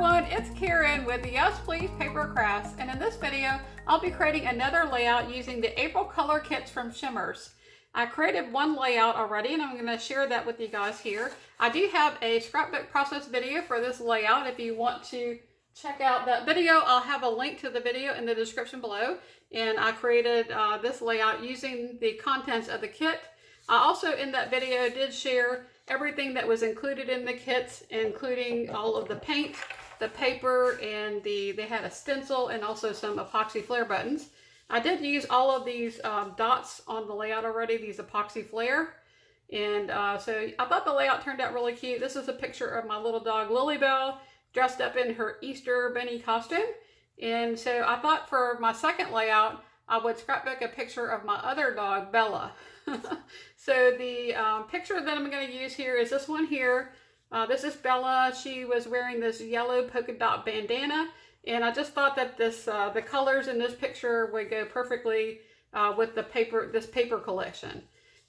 everyone, it's Karen with the Yes Please PaperCrafts, and in this video I'll be creating another layout using the April color kits from Shimmerz. I created one layout already and I'm going to share that with you guys here. I do have a scrapbook process video for this layout. If you want to check out that video, I'll have a link to the video in the description below. And I created this layout using the contents of the kit. I also in that video did share everything that was included in the kits, including all of the paint, the paper, and they had a stencil and also some epoxy flare buttons. I did use all of these dots on the layout already, these epoxy flare. And so I thought the layout turned out really cute. This is a picture of my little dog 𝗬𝗲𝗍 dressed up in her Easter bunny costume. And so I thought for my second layout, I would scrapbook a picture of my other dog, Bella. So the picture that I'm going to use here is this one here. This is Bella. She was wearing this yellow polka dot bandana, and I just thought that this the colors in this picture would go perfectly with the this paper collection.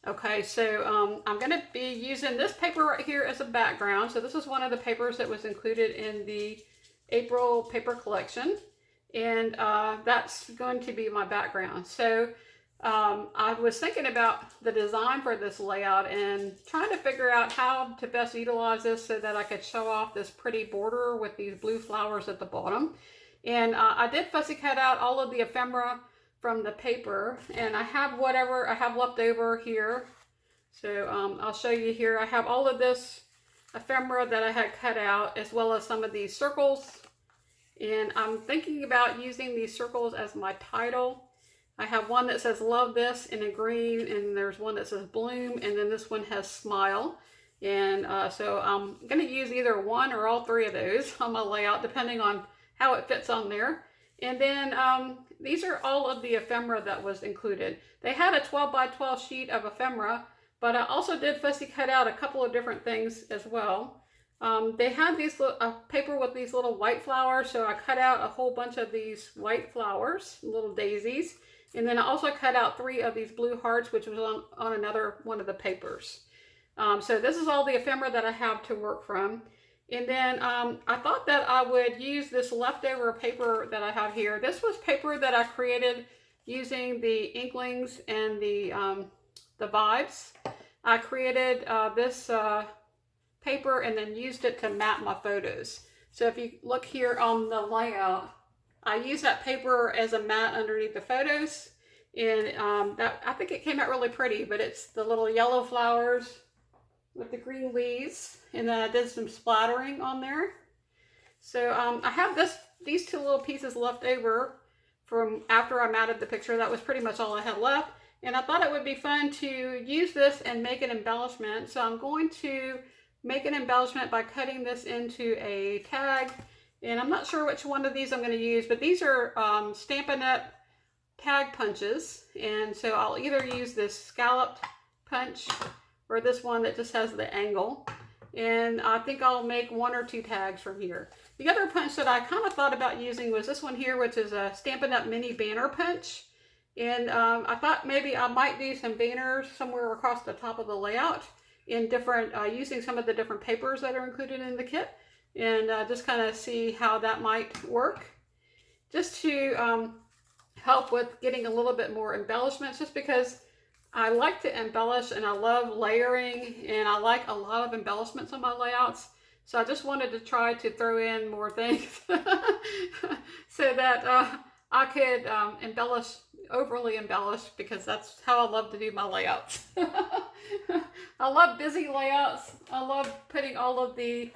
Okay, so I'm going to be using this paper right here as a background. So this is one of the papers that was included in the April paper collection, and that's going to be my background. So I was thinking about the design for this layout and trying to figure out how to best utilize this so that I could show off this pretty border with these blue flowers at the bottom. And I did fussy cut out all of the ephemera from the paper, and I have whatever I have left over here. So I'll show you here. I have all of this ephemera that I had cut out, as well as some of these circles. And I'm thinking about using these circles as my title. I have one that says love this in a green, and there's one that says bloom, and then this one has smile. And so I'm going to use either one or all three of those on my layout, depending on how it fits on there. And then these are all of the ephemera that was included. They had a 12 by 12 sheet of ephemera, but I also did fussy cut out a couple of different things as well. They had these paper with these little white flowers, so I cut out a whole bunch of these white flowers, little daisies. And then I also cut out 3 of these blue hearts, which was on another one of the papers. So this is all the ephemera that I have to work from. And then I thought that I would use this leftover paper that I have here. This was paper that I created using the Inklings and the Vibes. I created this paper and then used it to map my photos. So if you look here on the layout, I use that paper as a mat underneath the photos, and I think it came out really pretty, but it's the little yellow flowers with the green leaves, and then I did some splattering on there. So I have these 2 little pieces left over from after I matted the picture. That was pretty much all I had left, and I thought it would be fun to use this and make an embellishment. So I'm going to make an embellishment by cutting this into a tag. And I'm not sure which one of these I'm going to use, but these are Stampin' Up! Tag punches. And so I'll either use this scalloped punch or this one that just has the angle. And I think I'll make 1 or 2 tags from here. The other punch that I kind of thought about using was this one here, which is a Stampin' Up! Mini banner punch. And I thought maybe I might do some banners somewhere across the top of the layout in different, using some of the different papers that are included in the kit. And just kind of see how that might work, just to help with getting a little bit more embellishments, just because I like to embellish and I love layering, and I like a lot of embellishments on my layouts. So I just wanted to try to throw in more things so that I could overly embellish, because that's how I love to do my layouts. I love busy layouts. I love putting all of the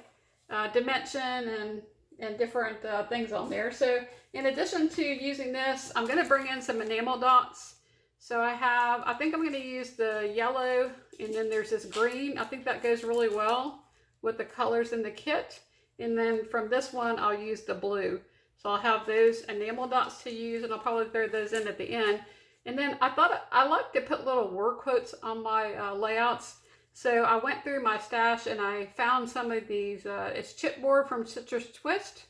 dimension and different things on there. So in addition to using this, I'm going to bring in some enamel dots. So I think I'm going to use the yellow, and then there's this green. I think that goes really well with the colors in the kit. And then from this one, I'll use the blue. So I'll have those enamel dots to use, and I'll probably throw those in at the end. And then I thought I like to put little word quotes on my layouts. So I went through my stash and I found some of these, it's chipboard from Citrus Twist.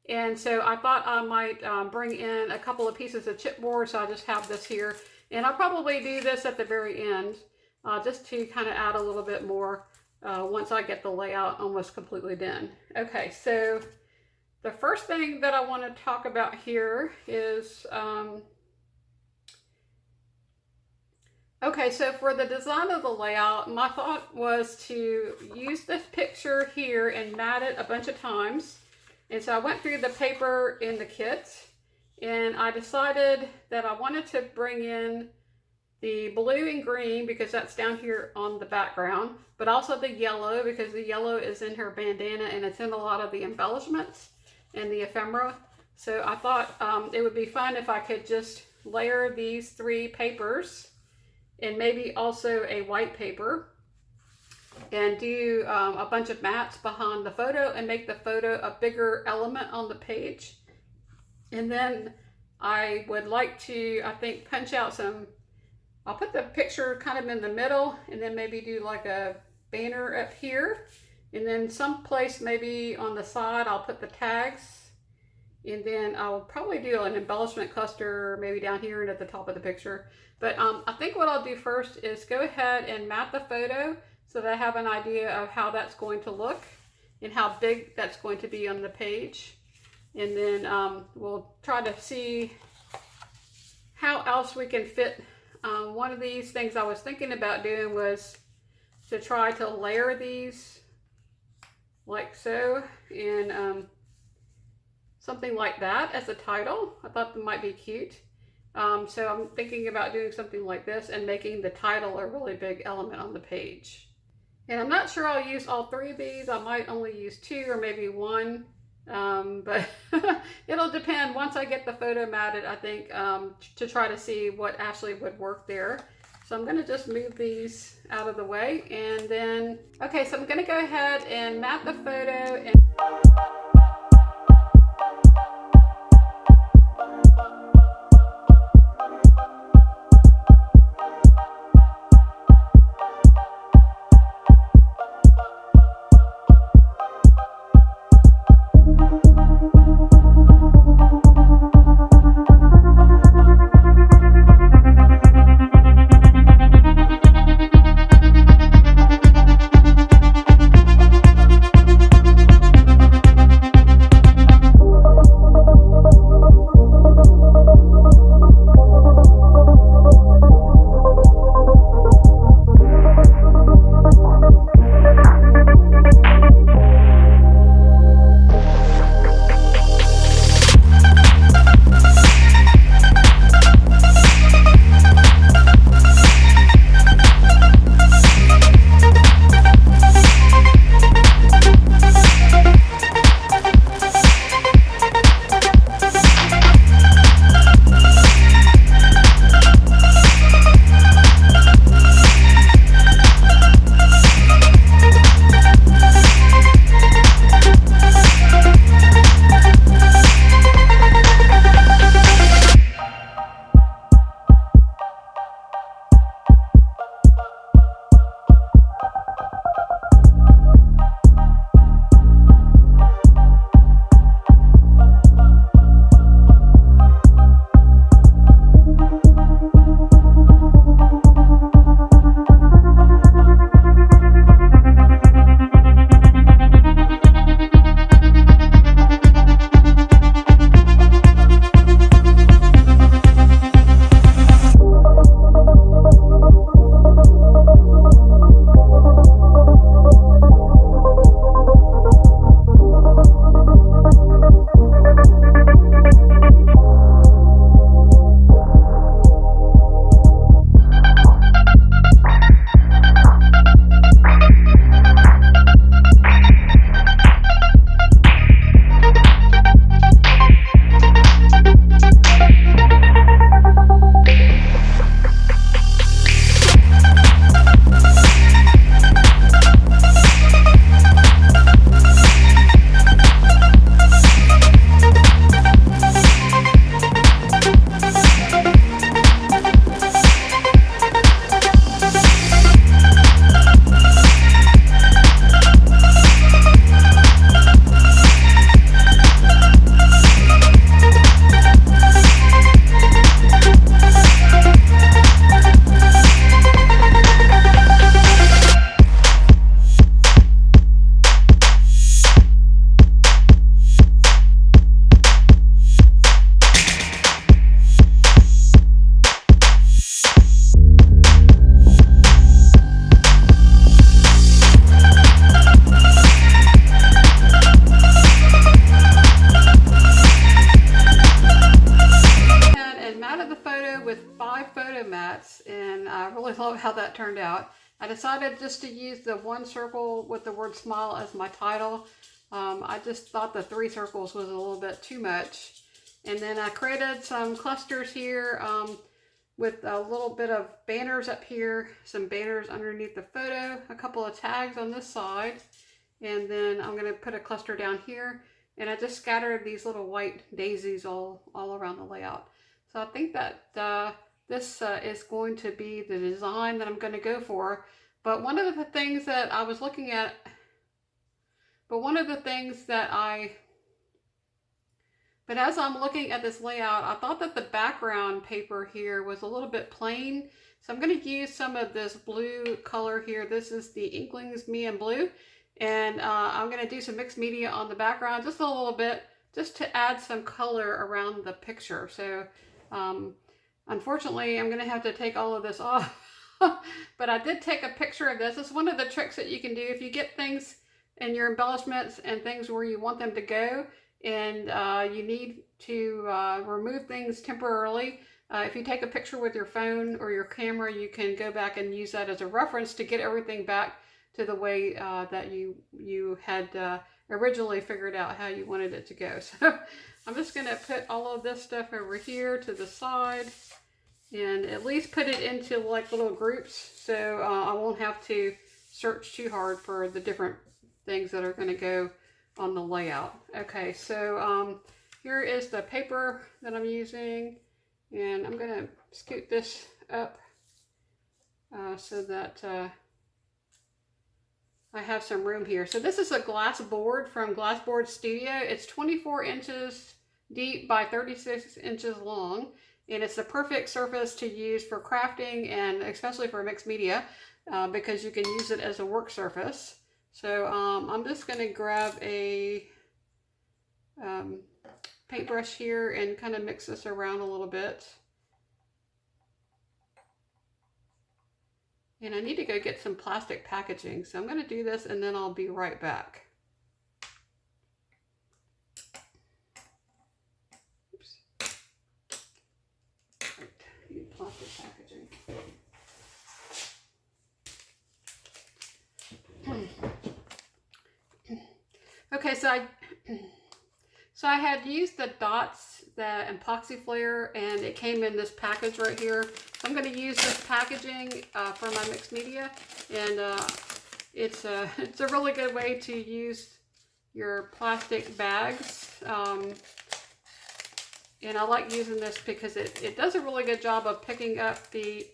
And so I thought I might bring in a couple of pieces of chipboard, so I just have this here. And I'll probably do this at the very end, just to kind of add a little bit more once I get the layout almost completely done. Okay, so The first thing that I want to talk about here is, okay, so for the design of the layout, my thought was to use this picture here and mat it a bunch of times. And so I went through the paper in the kit, and I decided that I wanted to bring in the blue and green because that's down here on the background, but also the yellow because the yellow is in her bandana and it's in a lot of the embellishments and the ephemera. So I thought it would be fun if I could just layer these 3 papers and maybe also a white paper and do a bunch of mats behind the photo and make the photo a bigger element on the page. And then I would like to, I think, punch out some, I'll put the picture kind of in the middle and then maybe do like a banner up here. And then someplace maybe on the side, I'll put the tags. And then I'll probably do an embellishment cluster maybe down here and at the top of the picture. But I think what I'll do first is go ahead and map the photo so that I have an idea of how that's going to look and how big that's going to be on the page. And then we'll try to see how else we can fit. One of these things I was thinking about doing was to try to layer these like so, and something like that as a title. I thought that might be cute. So I'm thinking about doing something like this and making the title a really big element on the page. And I'm not sure I'll use all 3 of these. I might only use 2 or maybe 1. But it'll depend once I get the photo matted, I think, to try to see what actually would work there. So I'm going to just move these out of the way, and then, okay, so I'm going to go ahead and mat the photo and with 5 photo mats, and I really love how that turned out. I decided just to use the 1 circle with the word smile as my title. I just thought the 3 circles was a little bit too much. And then I created some clusters here with a little bit of banners up here, some banners underneath the photo, a couple of tags on this side, and then I'm going to put a cluster down here. And I just scattered these little white daisies all around the layout. So I think that this is going to be the design that I'm going to go for. But one of the things that I was looking at, but as I'm looking at this layout, I thought that the background paper here was a little bit plain. So I'm going to use some of this blue color here. This is the Inklings Me and Blue. And I'm going to do some mixed media on the background, just a little bit, just to add some color around the picture. So unfortunately, I'm going to have to take all of this off. But I did take a picture of this. It's one of the tricks that you can do if you get things in your embellishments and things where you want them to go, and you need to remove things temporarily. If you take a picture with your phone or your camera, you can go back and use that as a reference to get everything back to the way that you had originally figured out how you wanted it to go. So I'm just going to put all of this stuff over here to the side and at least put it into like little groups, so I won't have to search too hard for the different things that are going to go on the layout. Okay, so here is the paper that I'm using, and I'm going to scoot this up so that I have some room here. So this is a glass board from Glassboard Studio. It's 24 inches deep by 36 inches long, and it's the perfect surface to use for crafting and especially for mixed media because you can use it as a work surface. So I'm just going to grab a paintbrush here and kind of mix this around a little bit. And I need to go get some plastic packaging. So I'm going to do this and then I'll be right back. Oops. Right. Need plastic packaging. Okay, so I had used the dots, the epoxy flare, and it came in this package right here. So I'm going to use this packaging for my mixed media, and it's a really good way to use your plastic bags. And I like using this because it does a really good job of picking up the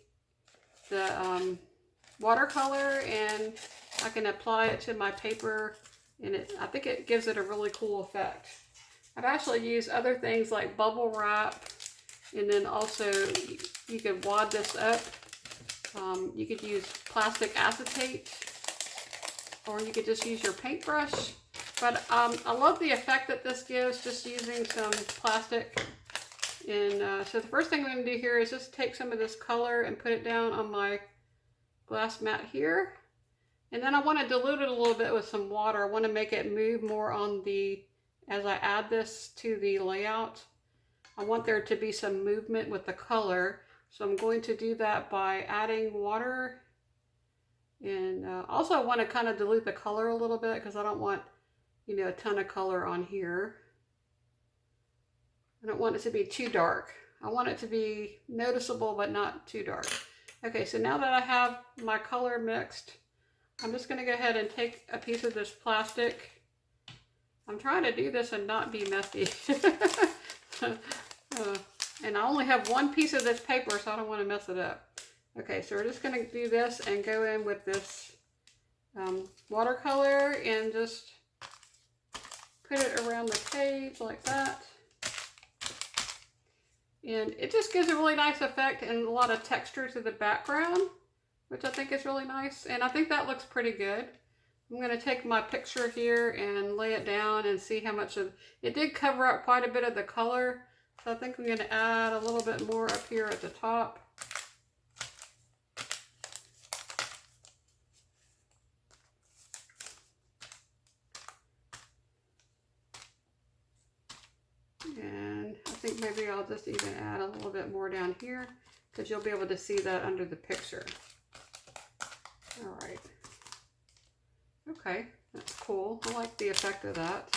watercolor, and I can apply it to my paper, and I think it gives it a really cool effect. I've actually used other things like bubble wrap, and then also you could wad this up. You could use plastic acetate, or you could just use your paintbrush. But I love the effect that this gives just using some plastic. And so the first thing I'm going to do here is just take some of this color and put it down on my glass mat here. And then I want to dilute it a little bit with some water. I want to make it move more on as I add this to the layout. I want there to be some movement with the color. So I'm going to do that by adding water. And also I want to kind of dilute the color a little bit because I don't want, a ton of color on here. I don't want it to be too dark. I want it to be noticeable but not too dark. Okay, so now that I have my color mixed, I'm just going to go ahead and take a piece of this plastic. I'm trying to do this and not be messy. And I only have one piece of this paper, so I don't want to mess it up. Okay, so we're just going to do this and go in with this watercolor and just put it around the page like that. And it just gives a really nice effect and a lot of texture to the background, which I think is really nice. And I think that looks pretty good. I'm going to take my picture here and lay it down and see how much of it did cover up quite a bit of the color. So I think I'm going to add a little bit more up here at the top. And I think maybe I'll just even add a little bit more down here because you'll be able to see that under the picture. All right. Okay, that's cool. I like the effect of that.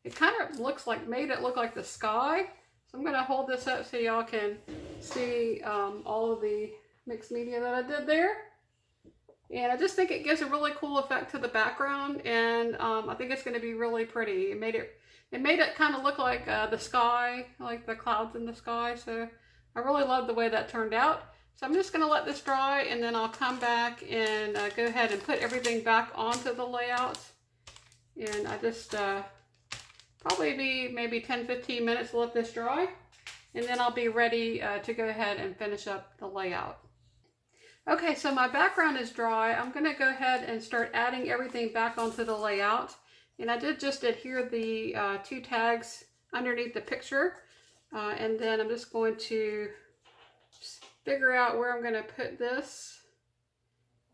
It kind of looks like, made it look like the sky. So I'm going to hold this up so y'all can see all of the mixed media that I did there. And I just think it gives a really cool effect to the background, and I think it's going to be really pretty. It made it kind of look like the sky, like the clouds in the sky. So I really love the way that turned out. So I'm just going to let this dry, and then I'll come back and go ahead and put everything back onto the layout. And I just probably be maybe 10-15 minutes to let this dry, and then I'll be ready to go ahead and finish up the layout. Okay, so my background is dry. I'm going to go ahead and start adding everything back onto the layout. And I did just adhere the 2 tags underneath the picture. And then I'm just going to figure out where I'm going to put this.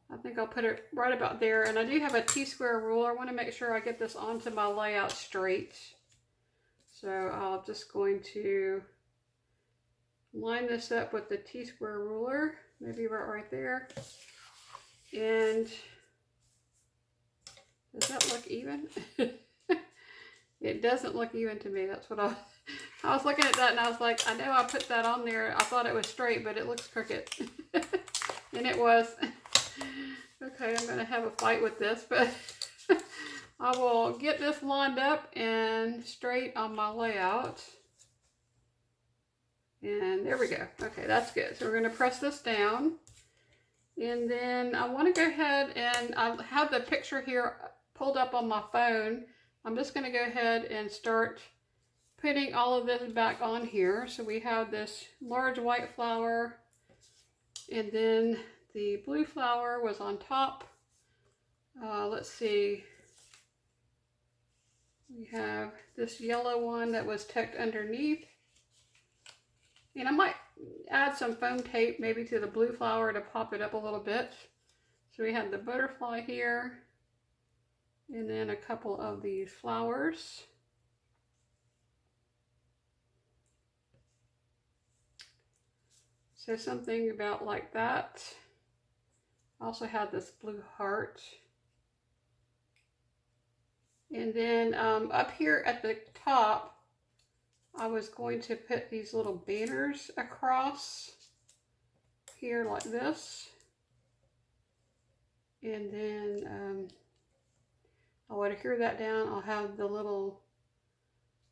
I think I'll put it right about there. And I do have a T-square ruler. I want to make sure I get this onto my layout straight. So I'm just going to line this up with the T-square ruler. Maybe right there. And does that look even? It doesn't look even to me. That's what I was looking at that, and I was like, I know I put that on there. I thought it was straight, but it looks crooked. And it was. Okay, I'm going to have a fight with this, but I will get this lined up and straight on my layout. And there we go. Okay, that's good. So we're going to press this down. And then I want to go ahead, and I have the picture here pulled up on my phone. I'm just going to go ahead and start putting all of this back on here. So we have this large white flower, and then the blue flower was on top. Let's see. We have this yellow one that was tucked underneath. And I might add some foam tape maybe to the blue flower to pop it up a little bit. So we have the butterfly here, and then a couple of these flowers. So something about like that. I also have this blue heart. And then up here at the top, I was going to put these little banners across here like this. And then I would adhere that down. I'll have the little,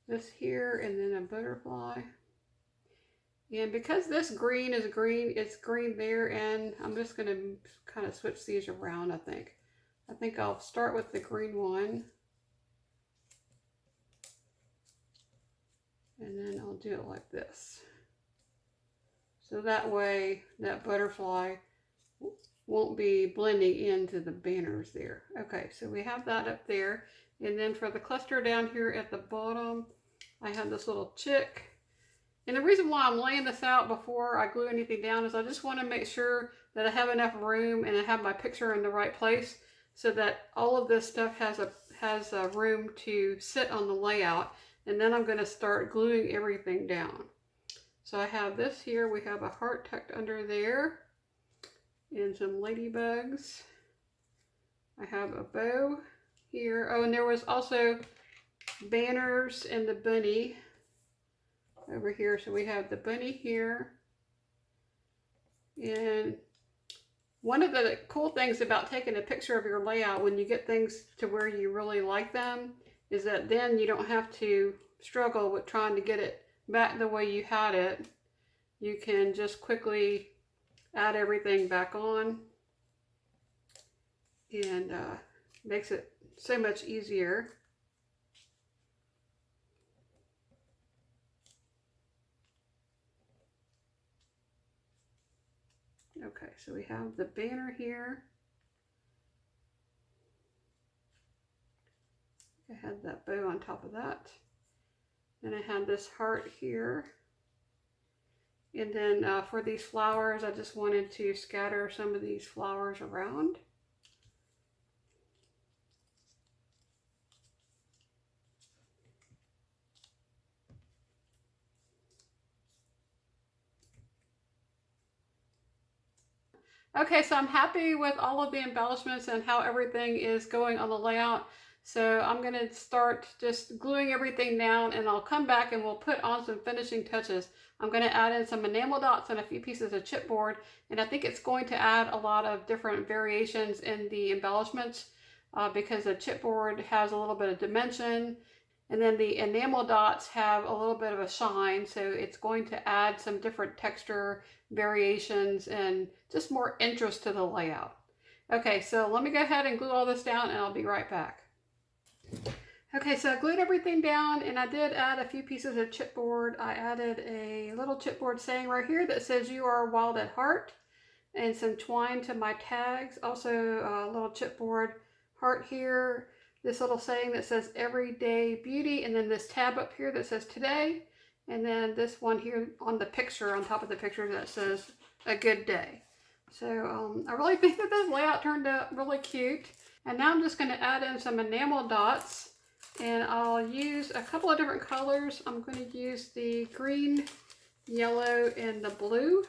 this here, and then a butterfly. And because this green is green, it's green there, and I'm just going to kind of switch these around, I think. I think I'll start with the green one. And then I'll do it like this. So that way that butterfly won't be blending into the banners there. Okay, so we have that up there. And then for the cluster down here at the bottom, I have this little chick. And the reason why I'm laying this out before I glue anything down is I just want to make sure that I have enough room and I have my picture in the right place so that all of this stuff has a room to sit on the layout. And then I'm going to start gluing everything down. So I have this here. We have a heart tucked under there. And some ladybugs. I have a bow here. Oh, and there was also banners and the bunny over here. So we have the bunny here. And one of the cool things about taking a picture of your layout when you get things to where you really like them is that then you don't have to struggle with trying to get it back the way you had it. You can just quickly add everything back on, and makes it so much easier. Okay, so we have the banner here. I had that bow on top of that. Then I had this heart here. And then for these flowers, I just wanted to scatter some of these flowers around. Okay, so I'm happy with all of the embellishments and how everything is going on the layout. So I'm going to start just gluing everything down, and I'll come back and we'll put on some finishing touches. I'm going to add in some enamel dots and a few pieces of chipboard, and I think it's going to add a lot of different variations in the embellishments because the chipboard has a little bit of dimension, and then the enamel dots have a little bit of a shine, so it's going to add some different texture variations and just more interest to the layout. Okay, so let me go ahead and glue all this down and I'll be right back. Okay, so I glued everything down and I did add a few pieces of chipboard. I added a little chipboard saying right here that says "You are wild at heart," and some twine to my tags. Also a little chipboard heart here. This little saying that says "Everyday Beauty," and then this tab up here that says "Today," and then this one here on the picture, on top of the picture, that says "A Good Day." So I really think that this layout turned out really cute. And now I'm just going to add in some enamel dots, and I'll use a couple of different colors. I'm going to use the green, yellow, and the blue.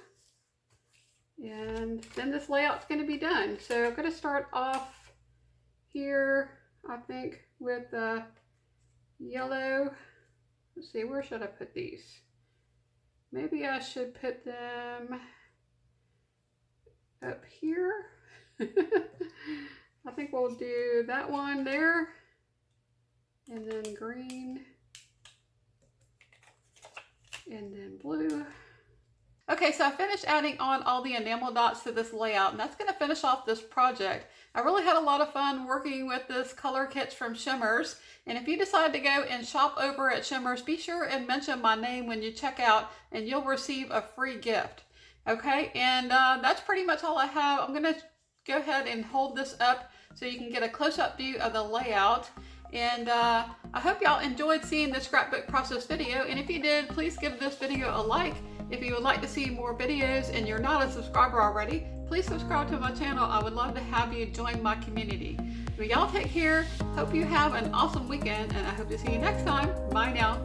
And then this layout's going to be done. So I'm going to start off here, I think, with the yellow. Let's see, where should I put these? Maybe I should put them up here. I think we'll do that one there, and then green, and then blue. Okay, so I finished adding on all the enamel dots to this layout, and that's going to finish off this project. I really had a lot of fun working with this color kits from Shimmerz, and if you decide to go and shop over at Shimmerz, be sure and mention my name when you check out, and you'll receive a free gift. Okay, and that's pretty much all I have. I'm going to go ahead and hold this up so you can get a close-up view of the layout. And I hope y'all enjoyed seeing this scrapbook process video. And if you did, please give this video a like. If you would like to see more videos and you're not a subscriber already, please subscribe to my channel. I would love to have you join my community. Well, y'all take care. Hope you have an awesome weekend, and I hope to see you next time. Bye now.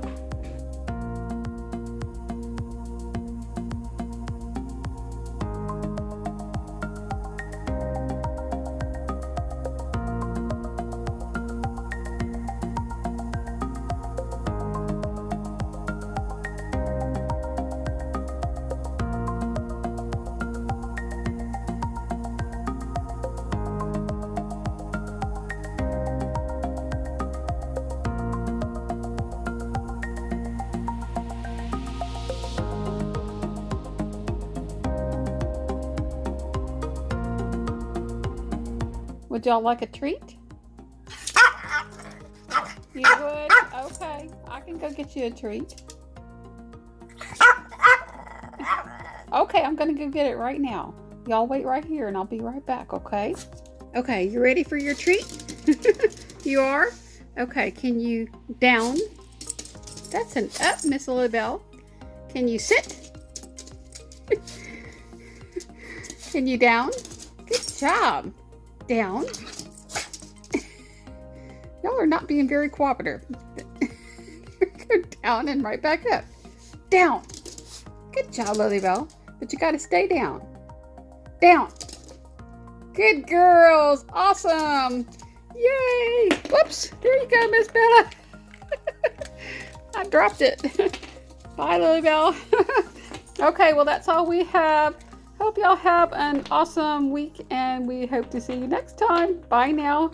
Would y'all like a treat? You would? Okay, I can go get you a treat. Okay, I'm gonna go get it right now. Y'all wait right here and I'll be right back, okay? Okay, you ready for your treat? You are? Okay, can you down? That's an up, Miss 𝗬𝗲𝗀. Can you sit? Can you down? Good job. Down. Y'all are not being very cooperative. Go down and right back up. Down. Good job, 𝗬𝗲𝗀. But you got to stay down. Down. Good girls. Awesome. Yay. Whoops. There you go, Miss Bella. I dropped it. Bye, 𝗬𝗲𝗀. Okay, well, that's all we have. Hope y'all have an awesome week, and we hope to see you next time. Bye now.